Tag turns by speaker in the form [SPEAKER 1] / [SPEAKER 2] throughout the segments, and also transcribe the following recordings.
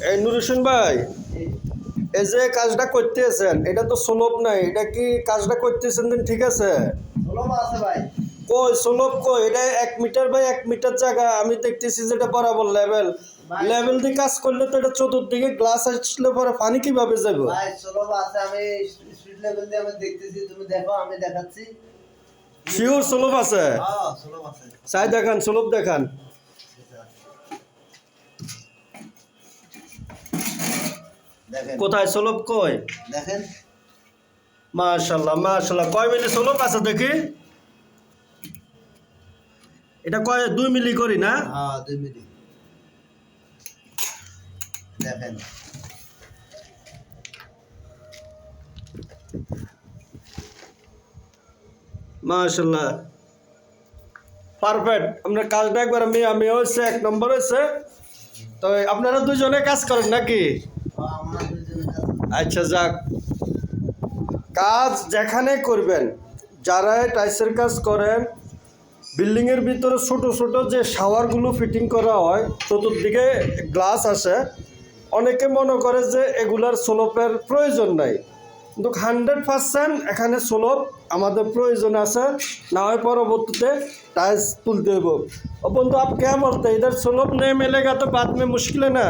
[SPEAKER 1] এই নুর হোসেন ভাই, এই যে কাজটা করতেছেন এটা তো সুলভ নাই, এটা কি কাজটা করতেছেন দিন ঠিক আছে?
[SPEAKER 2] সুলভ আছে ভাই।
[SPEAKER 1] কই সুলভ কই? এটা 1 মিটার বাই 1 মিটার জায়গা আমি দেখতেছি যেটা বরাবর লেভেল লেভেল দিয়ে কাজ করলে তো এটা চতুর্দিকে গ্লাস আসলে পরে পানি কিভাবে যাবে?
[SPEAKER 2] ভাই সুলভ আছে, আমি স্পিড লেভেল দিয়ে আমি দেখতেছি, তুমি দেখো আমি দেখাচ্ছি।
[SPEAKER 1] শিওর সুলভ আছে?
[SPEAKER 2] হ্যাঁ সুলভ আছে।
[SPEAKER 1] চাই দেখান, সুলভ দেখান।
[SPEAKER 2] দেখেন
[SPEAKER 1] কোথায় সুলভ কই?
[SPEAKER 2] দেখেন
[SPEAKER 1] মাশাআল্লাহ মাশাআল্লাহ। কয় মিলি সুলভ আছে দেখি? এটা কয় 2 মিলি করি না?
[SPEAKER 2] হ্যাঁ 2 মিনিট দেখেন।
[SPEAKER 1] মাশাআল্লাহ পারফেক্ট। আমরা কাজটা একবার আমি হচ্ছে 1 নম্বর হয়েছে। তো আপনারা দুজনে কাজ করেন নাকি?
[SPEAKER 2] আমরা দুজনে কাজ
[SPEAKER 1] আচ্ছা যাক, কাজ যেখানে করবেন, যারা টাইলসের কাজ করেন, বিল্ডিংয়ের ভিতরে ছোট ছোট যে শাওয়ারগুলো ফিটিং করা হয় চতুর্দিকে গ্লাস আসে, অনেকে মনে করে যে এগুলার সোলপের প্রয়োজন নাই, কিন্তু 100% এখানে সোলপ আমাদের প্রয়োজন আছে, না হয় পরবর্তীতে टाइल्स तुलते हो। अपन तो आप क्या बोलते हैं, इधर सोलप नहीं मिलेगा तो बाद में मुश्किल है ना।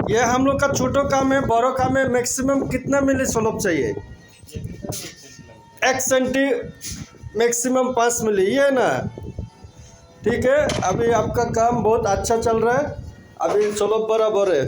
[SPEAKER 1] ये हम लोग का छोटो काम है, बड़ो काम है। मैक्सिमम कितना मिली सोलप चाहिए? 1 सेंटी, मैक्सिमम 5 मिली, ये ना। ठीक है, अभी आपका काम बहुत अच्छा चल रहा है, अभी सोलप बराबर है।